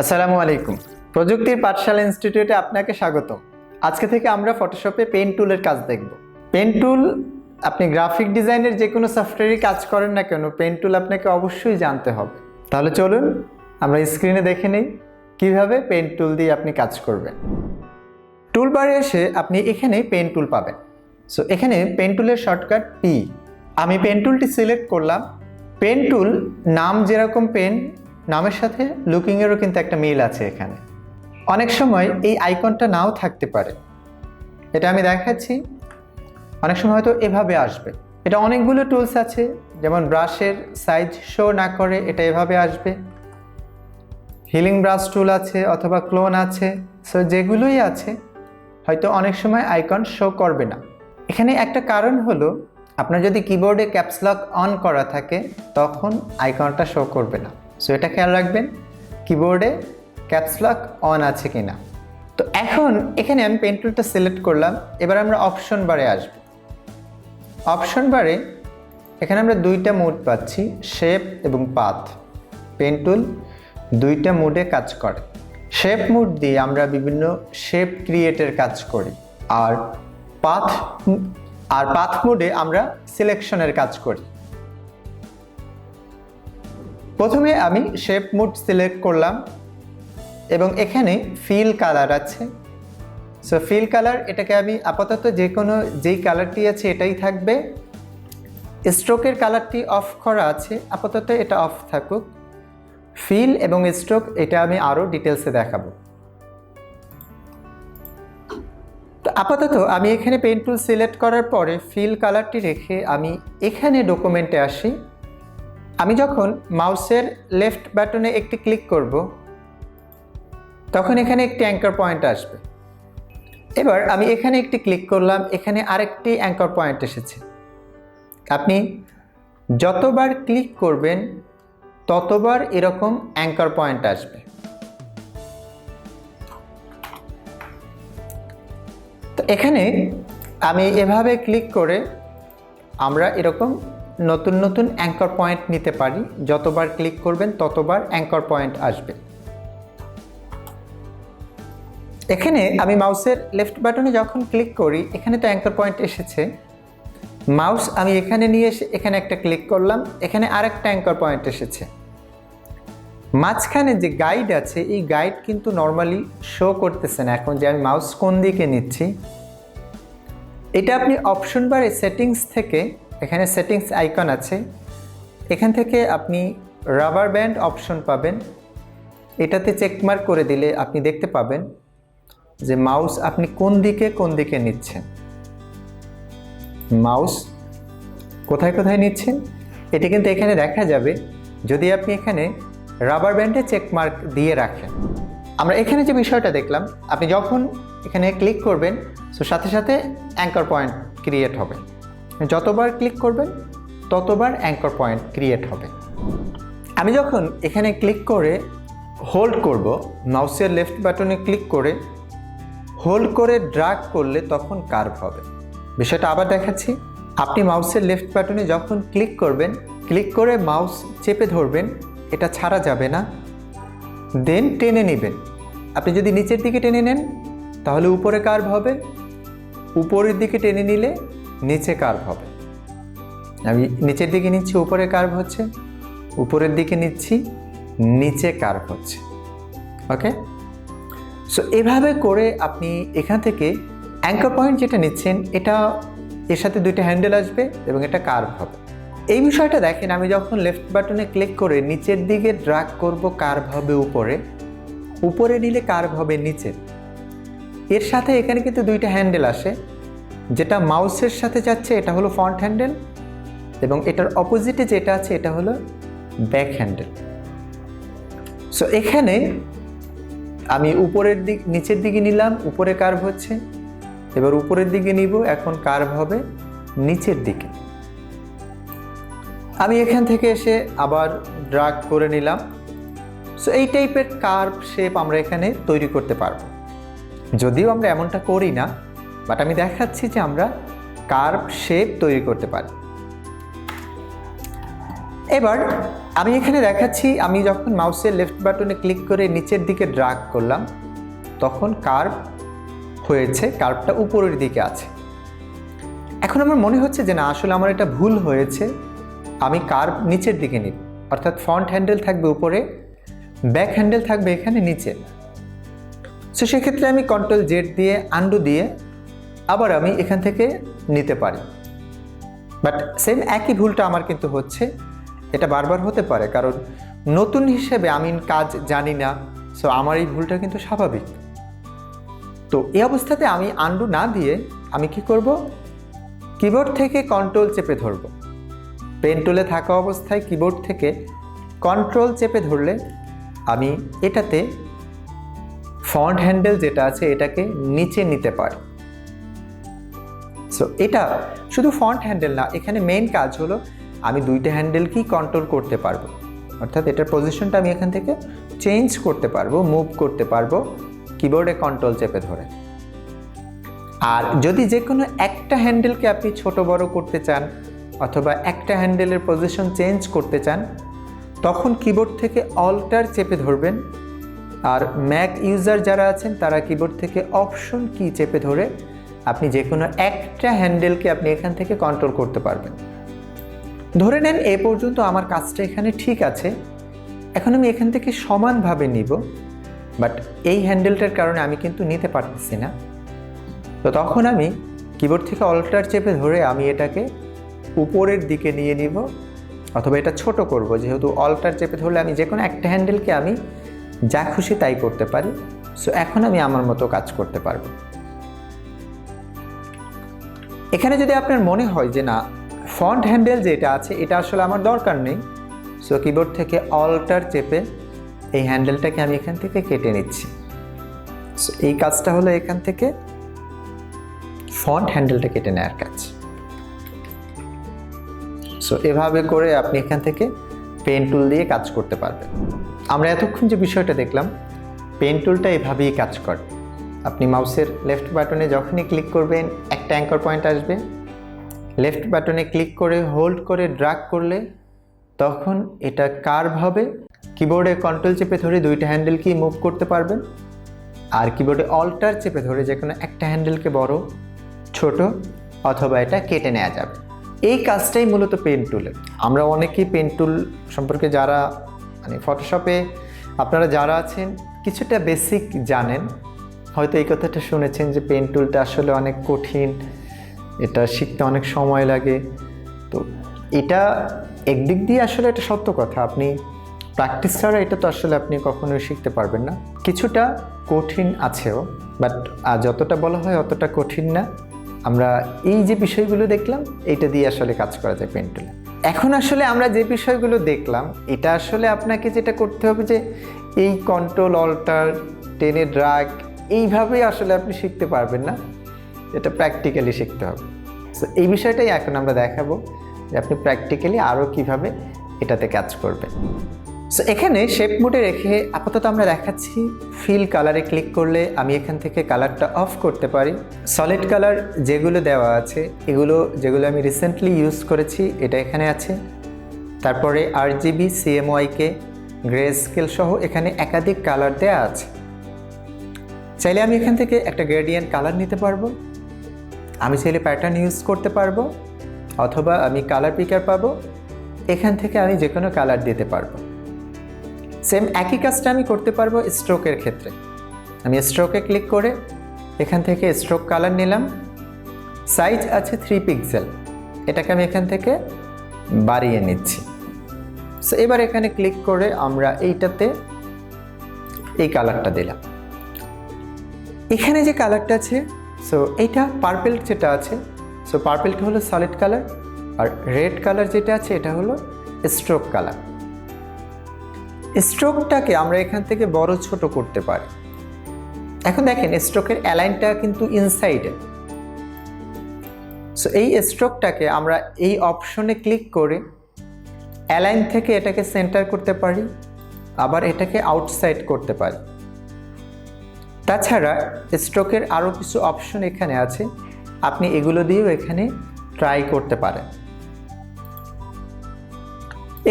আসসালামু আলাইকুম। প্রযুক্তির পাঠশালা ইনস্টিটিউটে আপনাকে স্বাগতম। আজকে থেকে আমরা ফটোশপে পেন টুলের কাজ দেখব। পেন টুল, আপনি গ্রাফিক ডিজাইনের যে কোনো সফটওয়্যারে কাজ করেন না কেন, পেন টুল আপনাকে অবশ্যই জানতে হবে। তাহলে চলুন আমরা স্ক্রিনে দেখে নেই কিভাবে পেন টুল দিয়ে আপনি কাজ করবেন। টুল বারে এসে আপনি এখানে পেন টুল পাবেন। সো এখানে পেন টুলের শর্টকাট পি। আমি পেন টুলটি সিলেক্ট করলাম। পেন টুল নাম যেরকম পেন, নামের সাথে লুকিংয়েরও কিন্তু একটা মিল আছে এখানে। অনেক সময় এই আইকনটা নাও থাকতে পারে, এটা আমি দেখাচ্ছি। অনেক সময় হয়তো এভাবে আসবে। এটা অনেকগুলো টুলস আছে, যেমন ব্রাশের সাইজ শো না করে এটা এভাবে আসবে। হিলিং ব্রাশ টুল আছে অথবা ক্লোন আছে। সো যেগুলোই আছে হয়তো অনেক সময় আইকন শো করবে না। এখানে একটা কারণ হলো, আপনার যদি কিবোর্ডে ক্যাপস লক অন করা থাকে তখন আইকনটা শো করবে না। সো এটা খেয়াল রাখবেন কিবোর্ডে ক্যাপস লক অন আছে কিনা। তো এখন এখানে আমি পেন টুলটা সিলেক্ট করলাম। এবার আমরা অপশন বারে আসব। অপশন বারে এখানে আমরা দুইটা মোড পাচ্ছি, শেপ এবং পাথ। পেন টুল দুইটা মোডে কাজ করে। শেপ মোড দিয়ে আমরা বিভিন্ন শেপ ক্রিয়েটের কাজ করি, আর পাথ মোডে আমরা সিলেকশনের কাজ করি। প্রথমে আমি শেপ মোড সিলেক্ট করলাম এবং এখানে ফিল কালার আছে। সো ফিল কালার, এটাকে আমি আপাতত যেই কালারটি আছে এটাই থাকবে। স্ট্রোকের কালারটি অফ করা আছে, আপাতত এটা অফ থাকুক। ফিল এবং স্ট্রোক এটা আমি আরও ডিটেলসে দেখাবো। তো আপাতত আমি এখানে পেন টুল সিলেক্ট করার পরে ফিল কালারটি রেখে আমি এখানে ডকুমেন্টে আসি। আমি যখন মাউসের লেফট বাটনে একটি ক্লিক করব তখন এখানে একটি অ্যাঙ্কার পয়েন্ট আসবে। এবার আমি এখানে একটি ক্লিক করলাম, এখানে আরেকটি অ্যাঙ্কার পয়েন্ট এসেছে। আপনি যতবার ক্লিক করবেন ততবার এরকম অ্যাঙ্কার পয়েন্ট আসবে। তো এখানে আমি এভাবে ক্লিক করে আমরা এরকম নতুন নতুন অ্যাঙ্কার পয়েন্ট নিতে পারি। যতবার ক্লিক করবেন ততবার অ্যাঙ্কার পয়েন্ট আসবে। এখানে আমি মাউসের লেফট বাটনে যখন ক্লিক করি এখানে তো অ্যাঙ্কার পয়েন্ট এসেছে। মাউস আমি এখানে নিয়ে এসে এখানে একটা ক্লিক করলাম, এখানে আরেকটা অ্যাঙ্কার পয়েন্ট এসেছে। মাঝখানে যে গাইড আছে এই গাইড কিন্তু নর্মালি শো করতেছে না এখন, যে আমি মাউস কোন দিকে নিচ্ছি। এটা আপনি অপশন বারে সেটিংস থেকে, এখানে সেটিংস আইকন আছে, এখান থেকে আপনি রাবার ব্যান্ড অপশন পাবেন। এটাতে চেকমার্ক করে দিলে আপনি দেখতে পাবেন যে মাউস আপনি কোন দিকে নিচ্ছেন, মাউস কোথায় কোথায় নিচ্ছেন। এটি কিন্তু এখানে দেখা যাবে যদি আপনি এখানে রাবার ব্যান্ডে চেকমার্ক দিয়ে রাখেন। আমরা এখানে যে বিষয়টা দেখলাম, আপনি যখন এখানে ক্লিক করবেন তো সাথে সাথে অ্যাঙ্কার পয়েন্ট ক্রিয়েট হবে। যতবার ক্লিক করবেন ততবার অ্যাঙ্কার পয়েন্ট ক্রিয়েট হবে। আমি যখন এখানে ক্লিক করে হোল্ড করব, মাউসের লেফট বাটনে ক্লিক করে হোল্ড করে ড্র্যাগ করলে তখন কার্ভ হবে। বিষয়টা আবার দেখাচ্ছি। আপনি মাউসের লেফট বাটনে যখন ক্লিক করবেন, ক্লিক করে মাউস চেপে ধরবেন, এটা ছাড়া যাবে না, দেন টেনে নেবেন। আপনি যদি নিচের দিকে টেনে নেন তাহলে উপরে কার্ভ হবে, উপরের দিকে টেনে নিলে নিচে কার্ভ হবে। আমি নিচের দিকে নিচ্ছি, উপরে কার্ভ হচ্ছে, উপরের দিকে নিচ্ছি, নিচে কার্ভ হচ্ছে। ওকে, সো এভাবে করে আপনি এখান থেকে অ্যাঙ্কার পয়েন্ট যেটা নিচ্ছেন এটা এর সাথে দুইটা হ্যান্ডেল আসবে এবং এটা কার্ভ হবে। এই বিষয়টা দেখেন, আমি যখন লেফট বাটনে ক্লিক করে নিচের দিকে ড্র্যাগ করব কার্ভ হবে উপরে, উপরে নিলে কার্ভ হবে নিচে। এর সাথে এখানে কিন্তু দুইটা হ্যান্ডেল আসে, যেটা মাউসের সাথে যাচ্ছে এটা হলো ফ্রন্ট হ্যান্ডেল এবং এটার অপোজিটে যেটা আছে এটা হলো ব্যাক হ্যান্ডেল। সো এখানে আমি নিচের দিকে নিলাম, উপরে কার্ভ হচ্ছে। এবার উপরের দিকে নিব, এখন কার্ভ হবে নিচের দিকে। আমি এখান থেকে এসে আবার ড্র্যাগ করে নিলাম। সো এই টাইপের কার্ভ শেপ আমরা এখানে তৈরি করতে পারবো। যদিও আমরা এমনটা করি না, বাট আমি দেখাচ্ছি যে আমরা কার্ভ শেপ তৈরি করতে পারি। এবার আমি এখানে দেখাচ্ছি, আমি যখন মাউসের লেফট বাটনে ক্লিক করে নিচের দিকে ড্র্যাগ করলাম তখন কার্ভ হয়েছে, কার্ভটা উপরের দিকে আছে। এখন আমার মনে হচ্ছে যে না, আসলে আমার এটা ভুল হয়েছে, আমি কার্ভ নিচের দিকে নিব, অর্থাৎ ফ্রন্ট হ্যান্ডেল থাকবে উপরে, ব্যাক হ্যান্ডেল থাকবে এখানে নিচে। সো সেক্ষেত্রে আমি কন্ট্রোল জেড দিয়ে আন্ডু দিয়ে আবার আমি এখান থেকে নিতে পারি। বাট সেম একই ভুলটা আমার কিন্তু হচ্ছে, এটা বারবার হতে পারে, কারণ নতুন হিসেবে আমি কাজ জানি না। সো আমার এই ভুলটা কিন্তু স্বাভাবিক। তো এই অবস্থাতে আমি আন্ডু না দিয়ে আমি কি করব, কিবোর্ড থেকে কন্ট্রোল চেপে ধরব। পেন টুলে থাকা অবস্থায় কিবোর্ড থেকে কন্ট্রোল চেপে ধরলে আমি এটাতে ফন্ট হ্যান্ডেল যেটা আছে এটাকে নিচে নিতে পারি। সো এটা শুধু ফন্ট হ্যান্ডেল না, এখানে মেইন কাজ হলো আমি দুইটা হ্যান্ডেলকেই কন্ট্রোল করতে পারবো, অর্থাৎ এটার পজিশনটা আমি এখান থেকে চেঞ্জ করতে পারবো, মুভ করতে পারবো কিবোর্ডে কন্ট্রোল চেপে ধরে। আর যদি যে কোনো একটা হ্যান্ডেলকে আপনি ছোট বড় করতে চান অথবা একটা হ্যান্ডেলের পজিশন চেঞ্জ করতে চান, তখন কিবোর্ড থেকে অল্টার চেপে ধরবেন। আর ম্যাক ইউজার যারা আছেন তারা কিবোর্ড থেকে অপশন কি চেপে ধরে আপনি যে কোনো একটা হ্যান্ডেলকে আপনি এখান থেকে কন্ট্রোল করতে পারবেন। ধরে নেন এ পর্যন্ত আমার কাজটা এখানে ঠিক আছে, এখন আমি এখান থেকে সমানভাবে নিব, বাট এই হ্যান্ডেলটার কারণে আমি কিন্তু নিতে পারতেছি না। তো তখন আমি কিবোর্ড থেকে অল্টার চেপে ধরে আমি এটাকে উপরের দিকে নিয়ে নিব, অথবা এটা ছোট করব, যেহেতু অল্টার চেপে ধরলে আমি যে কোনো একটা হ্যান্ডেলকে আমি যা খুশি তাই করতে পারি। সো এখন আমি আমার মতো কাজ করতে পারবো। এখানে যদি আপনার মনে হয় যে না, ফন্ট হ্যান্ডেল যেটা আছে এটা আসলে আমার দরকার নেই, সো কিবোর্ড থেকে অল্টার চেপে এই হ্যান্ডেলটাকে আমি এখান থেকে কেটে নিচ্ছি। সো এই কাজটা হলো এখান থেকে ফন্ট হ্যান্ডেলটা কেটে নেওয়ার কাজ। সো এভাবে করে আপনি এখান থেকে পেন টুল দিয়ে কাজ করতে পারবেন। আমরা এতক্ষণ যে বিষয়টা দেখলাম, পেন টুলটা এভাবেই কাজ করে। আপনি মাউসের লেফট বাটনে যখনই ক্লিক করবেন একটা অ্যাঙ্কর পয়েন্ট আসবে, লেফট বাটনে ক্লিক করে হোল্ড করে ড্র্যাগ করলে তখন এটা কার্ভ হবে। কিবোর্ডে কন্ট্রোল চেপে ধরে দুইটা হ্যান্ডেল কি মুভ করতে পারবেন, আর কিবোর্ডে অল্টার চেপে ধরে যে কোনো একটা হ্যান্ডেলকে বড় ছোট অথবা এটা কেটে নেওয়া যাবে। এই কাজটাই মূলত পেন টুলের। আমরা অনেকেই পেন টুল সম্পর্কে যারা মানে ফটোশপে আপনারা যারা আছেন কিছুটা বেসিক জানেন, হয়তো এই কথাটা শুনেছেন যে পেন টুলটা আসলে অনেক কঠিন, এটা শিখতে অনেক সময় লাগে। তো এটা একদিক দিয়ে আসলে এটা সত্য কথা, আপনি প্র্যাকটিস ছাড়া এটা তো আসলে আপনি কখনোই শিখতে পারবেন না। কিছুটা কঠিন আছেও, বাট যতটা বলা হয় অতটা কঠিন না। আমরা এই যে বিষয়গুলো দেখলাম এটা দিয়ে আসলে কাজ করা যায় পেন টুলে। এখন আসলে আমরা যে বিষয়গুলো দেখলাম এটা আসলে আপনাকে যেটা করতে হবে যে এই কন্ট্রোল অল্টার টেনে ড্র্যাগ এইভাবেই আসলে আপনি শিখতে পারবেন না, এটা প্র্যাকটিক্যালি শিখতে হবে। সো এই বিষয়টাই এখন আমরা দেখাবো যে আপনি প্র্যাকটিক্যালি আরও কিভাবে এটাতে কাজ করবেন। সো এখানে শেপ মোডে রেখে আপাতত আমরা দেখাচ্ছি ফিল কালারে ক্লিক করলে আমি এখান থেকে কালারটা অফ করতে পারি। সলিড কালার যেগুলো দেওয়া আছে এগুলো যেগুলো আমি রিসেন্টলি ইউজ করেছি এটা এখানে আছে। তারপরে RGB CMYK গ্রে স্কেল সহ এখানে একাধিক কালার দেওয়া আছে। চাইলে আমি এখান থেকে একটা গ্রেডিয়েন্ট কালার নিতে পারবো, আমি চাইলে প্যাটার্ন ইউজ করতে পারবো, অথবা আমি কালার পিকার পাবো, এখান থেকে আমি যে কোনো কালার দিতে পারবো। সেম একই কাজটা আমি করতে পারবো স্ট্রোকের ক্ষেত্রে। আমি স্ট্রোকে ক্লিক করে এখান থেকে স্ট্রোক কালার নিলাম, সাইজ আছে 3 পিক্সেল, এটাকে আমি এখান থেকে বাড়িয়ে নিচ্ছি। সো এবার এখানে ক্লিক করে আমরা এইটাতে এই কালারটা দিলাম। এখানে যে কালারটা আছে সো এইটা পার্পেল যেটা আছে, সো পার্পেলটা হলো সলিড কালার, আর রেড কালার যেটা আছে এটা হলো স্ট্রোক কালার। স্ট্রোকটাকে আমরা এখান থেকে বড় ছোট করতে পারি। এখন দেখেন স্ট্রোকের অ্যালাইনটা কিন্তু ইনসাইডে। সো এই স্ট্রোকটাকে আমরা এই অপশনে ক্লিক করে অ্যালাইন থেকে এটাকে সেন্টার করতে পারি, আবার এটাকে আউটসাইড করতে পারি। তাছাড়া স্ট্রোকের আরও কিছু অপশন এখানে আছে, আপনি এগুলো দিয়েও এখানে ট্রাই করতে পারেন।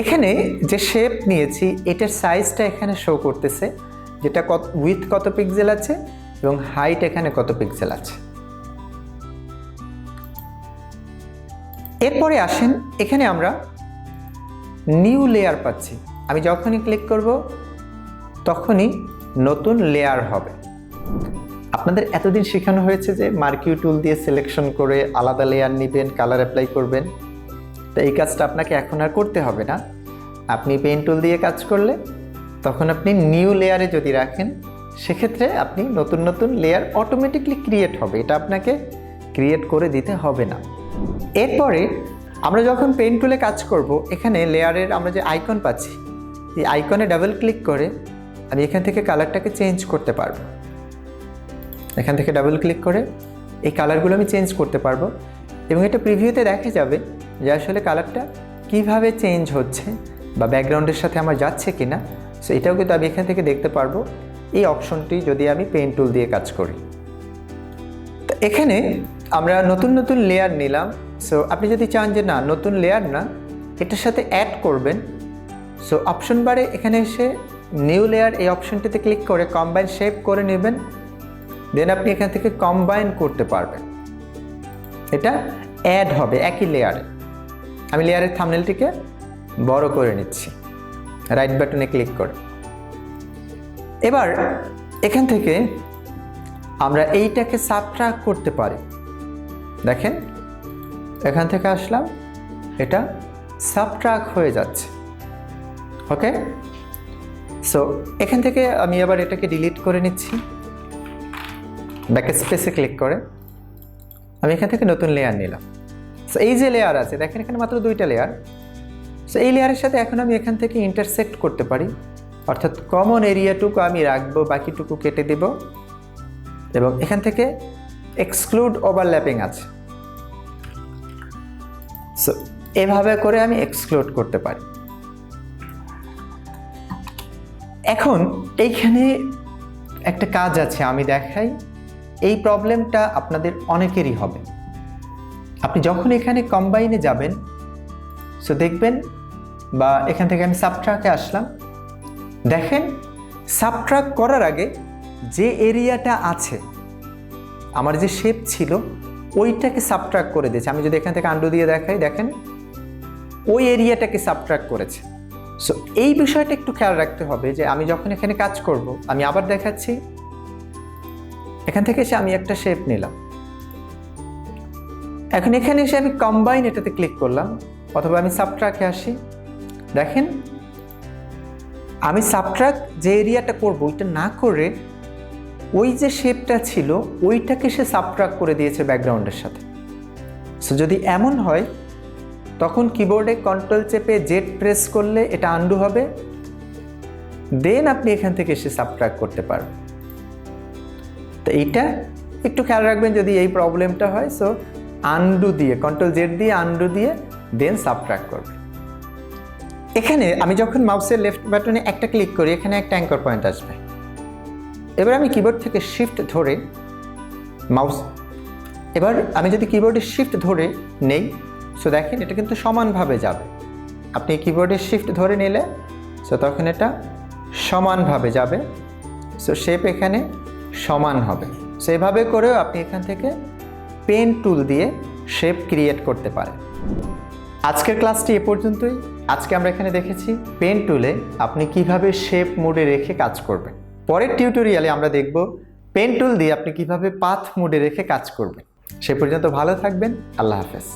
এখানে যে শেপ নিয়েছি এটার সাইজটা এখানে শো করতেছে, যেটা উইথ কত পিক্সেল আছে এবং হাইট এখানে কত পিক্সেল আছে। এরপরে আসেন, এখানে আমরা নিউ লেয়ার পাচ্ছি। আমি যখনই ক্লিক করব তখনই নতুন লেয়ার হবে। আপনাদের এতদিন শেখানো হয়েছে যে মার্কিউ টুল দিয়ে সিলেকশন করে আলাদা লেয়ার নেবেন, কালার অ্যাপ্লাই করবেন। তো এই কাজটা আপনাকে এখন আর করতে হবে না। আপনি পেন টুল দিয়ে কাজ করলে তখন আপনি নিউ লেয়ারে যদি রাখেন, সেক্ষেত্রে আপনি নতুন নতুন লেয়ার অটোমেটিকলি ক্রিয়েট হবে, এটা আপনাকে ক্রিয়েট করে দিতে হবে না। এরপরে আমরা যখন পেন টুলে কাজ করব, এখানে লেয়ারের আমরা যে আইকন পাচ্ছি, এই আইকনে ডাবল ক্লিক করে আমি এখান থেকে কালারটাকে চেঞ্জ করতে পারবো। এখান থেকে ডাবল ক্লিক করে এই কালারগুলো আমি চেঞ্জ করতে পারবো এবং এটা প্রিভিউতে দেখা যাবে যে আসলে কালারটা কিভাবে চেঞ্জ হচ্ছে বা ব্যাকগ্রাউন্ডের সাথে আমার যাচ্ছে কিনা। সো এটাও কিন্তু আমি এখান থেকে দেখতে পারবো, এই অপশনটি যদি আমি পেন টুল দিয়ে কাজ করি। তো এখানে আমরা নতুন নতুন লেয়ার নিলাম। সো আপনি যদি চান যে না নতুন লেয়ার না, এটার সাথে অ্যাড করবেন, সো অপশন বারে এখানে এসে নিউ লেয়ার এই অপশনটিতে ক্লিক করে কম্বাইন শেপ করে নেবেন। দেন আপনি এখান থেকে কম্বাইন করতে পারবেন, এটা অ্যাড হবে একই লেয়ারে। আমি লেয়ারের থাম্বনেলটিকে বড় করে নিচ্ছি রাইট বাটনে ক্লিক করে। এবার এখান থেকে আমরা এইটাকে সাবট্রাক্ট করতে পারি। দেখেন এখান থেকে আসলাম, এটা সাবট্রাক্ট হয়ে যাচ্ছে। ওকে, সো এখান থেকে আমি আবার এটাকে ডিলিট করে নিচ্ছি। ব্যাক স্পেসে ক্লিক করে আমি এখান থেকে নতুন লেয়ার নিলাম। সো এই যে লেয়ার আছে দেখেন এখানে মাত্র 2টা লেয়ার। সো এই লেয়ারের সাথে এখন আমি এখান থেকে ইন্টারসেক্ট করতে পারি, অর্থাৎ কমন এরিয়াটুকু আমি রাখবো, বাকিটুকু কেটে দেব। এবং এখান থেকে এক্সক্লুড ওভারল্যাপিং আছে, সো এভাবে করে আমি এক্সক্লুড করতে পারি। এখন এইখানে একটা কাজ আছে, আমি দেখাই। এই প্রবলেমটা আপনাদের অনেকেরই হবে। আপনি যখন এখানে কম্বাইনে যাবেন, সো দেখবেন, বা এখান থেকে আমি সাবট্রাক্টে আসলাম, দেখেন সাবট্রাক্ট করার আগে যে এরিয়াটা আছে, আমার যে শেপ ছিল ওইটাকে সাবট্রাক্ট করে দিয়েছে। আমি যদি এখান থেকে আন্ডু দিয়ে দেখাই, দেখেন ওই এরিয়াটাকে সাবট্রাক্ট করেছে। সো এই বিষয়টা একটু খেয়াল রাখতে হবে যে আমি যখন এখানে কাজ করব, আমি আবার দেখাচ্ছি, এখান থেকে এসে আমি একটা শেপ নিলাম। এখন এখানে এসে আমি কম্বাইন এটাতে ক্লিক করলাম, অথবা আমি সাবট্রাক্টে আসি। দেখেন আমি সাবট্রাক্ট যে এরিয়াটা করব ওইটা না করে ওই যে শেপটা ছিল ওইটাকে সে সাবট্রাক্ট করে দিয়েছে ব্যাকগ্রাউন্ডের সাথে। সো যদি এমন হয় তখন কিবোর্ডে কন্ট্রোল চেপে জেড প্রেস করলে এটা আন্ডু হবে, দেন আপনি এখান থেকে এসে সাবট্রাক্ট করতে পারবেন। তো এইটা একটু খেয়াল রাখবেন যদি এই প্রবলেমটা হয়। সো আন্ডু দিয়ে কন্ট্রোল জেড দিয়ে আন্ডু দিয়ে দেন সাবট্রাক্ট করবেন। এখানে আমি যখন মাউসের লেফট বাটনে একটা ক্লিক করি, এখানে একটা অ্যাঙ্কর পয়েন্ট আসবে। এবার আমি কিবোর্ড থেকে শিফট ধরে মাউস, এবার আমি যদি কিবোর্ডে শিফট ধরে নেই, সো দেখেন এটা কিন্তু সমানভাবে যাবে। আপনি কিবোর্ডে শিফট ধরে নিলে সো তখন এটা সমানভাবে যাবে। সো শেপ এখানে সমান হবে। সো এভাবে করেও আপনি এখান থেকে পেন টুল দিয়ে শেপ ক্রিয়েট করতে পারেন। আজকের ক্লাসটি এ পর্যন্তই। আজকে আমরা এখানে দেখেছি পেন টুলে আপনি কিভাবে শেপ মোডে রেখে কাজ করবেন। পরের টিউটোরিয়ালে আমরা দেখব পেন টুল দিয়ে আপনি কিভাবে পাথ মোডে রেখে কাজ করবেন। সে পর্যন্ত ভালো থাকবেন। আল্লাহ হাফেজ।